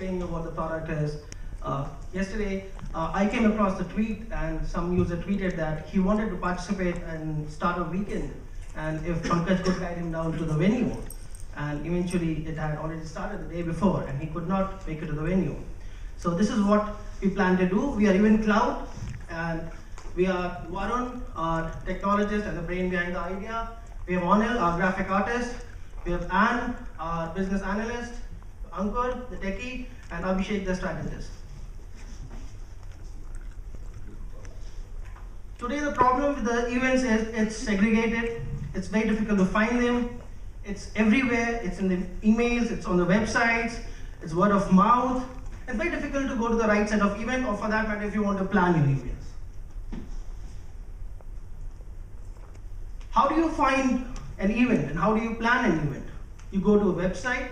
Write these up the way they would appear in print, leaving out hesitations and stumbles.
explain you what the product is. Yesterday, I came across the tweet, and some user tweeted that he wanted to participate and start a weekend, and if Pankaj could guide him down to the venue. And eventually, it had already started the day before, and he could not make it to the venue. So this is what we plan to do. We are Event Cloud, and we are Varun, our technologist and the brain behind the idea. We have Anil, our graphic artist. We have Anne, our business analyst. Ankur, the techie, and Abhishek, the strategist. Today, the problem with the events is it's segregated. It's very difficult to find them. It's everywhere. It's in the emails. It's on the websites. It's word of mouth. It's very difficult to go to the right set of event, or for that matter, if you want to plan your events. How do you find an event, and how do you plan an event? You go to a website.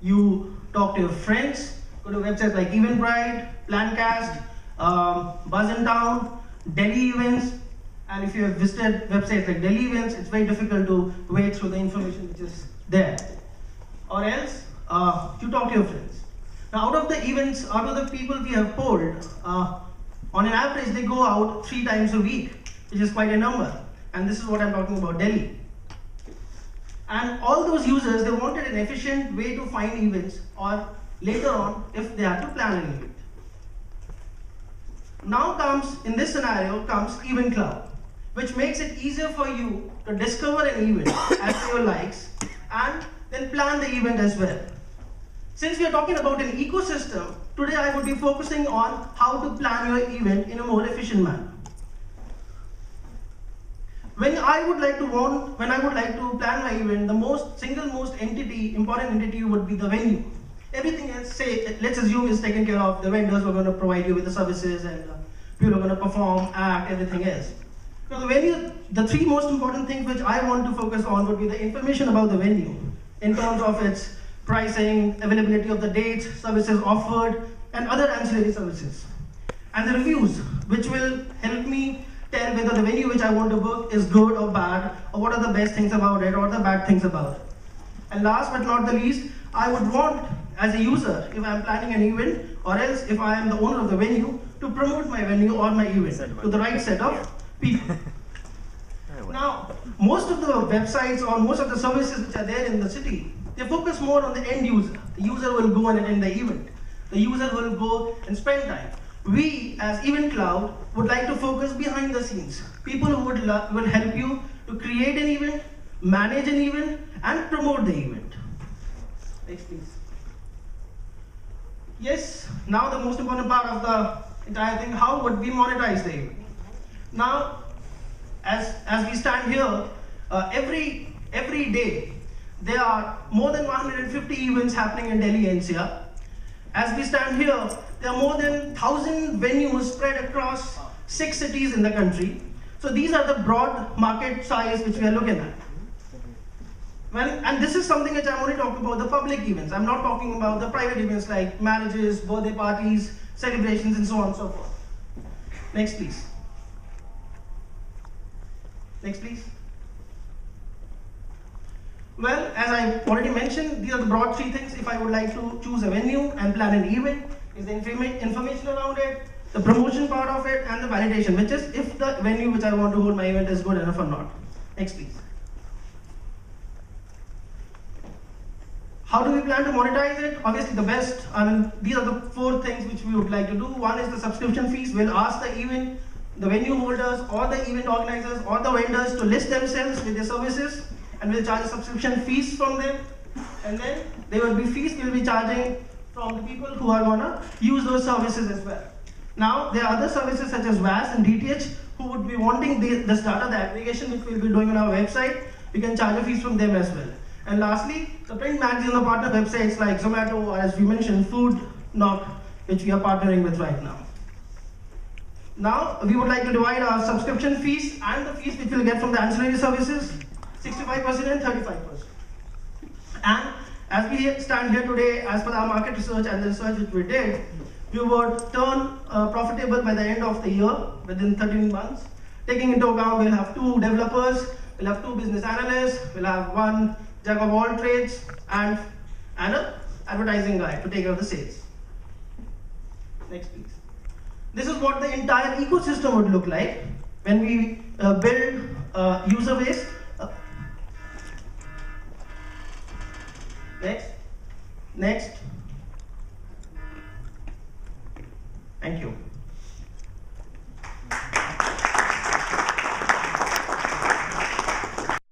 You talk to your friends. Go to websites like Eventbrite, Plancast, Buzz in Town, Delhi Events. And if you have visited websites like Delhi Events, it's very difficult to wade through the information which is there. Or else, you talk to your friends. Now, out of the events, out of the people we have polled, on an average, they go out 3 times a week, which is quite a number. And this is what I'm talking about, Delhi. And all those users, they wanted an efficient way to find events, or later on, if they had to plan an event. Now comes, in this scenario, comes Event Cloud, which makes it easier for you to discover an event as per your likes, and then plan the event as well. Since we are talking about an ecosystem, today I would be focusing on how to plan your event in a more efficient manner. When I would like to plan my event, the single most important entity would be the venue. Everything else, say, let's assume is taken care of. The vendors were going to provide you with the services, and people are going to perform, act, everything else. Now the venue, the 3 most important things which I want to focus on would be the information about the venue, in terms of its pricing, availability of the dates, services offered, and other ancillary services. And the reviews, which will help me tell whether the venue which I want to book is good or bad, or what are the best things about it, or the bad things about it. And last but not the least, I would want, as a user, if I'm planning an event, or else if I am the owner of the venue, to promote my venue or my event to the right set of people. Now, most of the websites or most of the services which are there in the city, they focus more on the end user. The user will go and attend the event. The user will go and spend time. We, as Event Cloud, would like to focus behind the scenes. People who will help you to create an event, manage an event, and promote the event. Next, please. Yes, now the most important part of the entire thing, how would we monetize the event? Now, as we stand here, every day, there are more than 150 events happening in Delhi NCR. As we stand here, there are more than 1,000 venues spread across 6 cities in the country. So these are the broad market size which we are looking at. And this is something which I'm only talking about the public events. I'm not talking about the private events like marriages, birthday parties, celebrations, and so on and so forth. Next, please. Next, please. Well, as I already mentioned, these are the broad 3 things. If I would like to choose a venue and plan an event, is the information around it, the promotion part of it, and the validation, which is if the venue which I want to hold my event is good enough or not. Next, please. How do we plan to monetize it? Obviously, the best, these are the 4 things which we would like to do. One is the subscription fees. We'll ask the venue holders, or the event organizers, or the vendors to list themselves with their services, and we'll charge subscription fees from them. And then there will be fees we'll be charging from the people who are gonna use those services as well. Now, there are other services such as VAS and DTH who would be wanting the starter, the aggregation which we'll be doing on our website. We can charge a fees from them as well. And lastly, the print magazine or partner websites like Zomato, or as we mentioned, Food Knock, which we are partnering with right now. Now, we would like to divide our subscription fees and the fees which we'll get from the ancillary services, 65% and 35%. And as we stand here today, as per our market research and the research which we did, we would turn profitable by the end of the year, within 13 months. Taking into account, we'll have 2 developers, we'll have 2 business analysts, we'll have 1 jack of all trades, and an advertising guy to take care of the sales. Next, please. This is what the entire ecosystem would look like when we build user base. Next. Next. Thank you.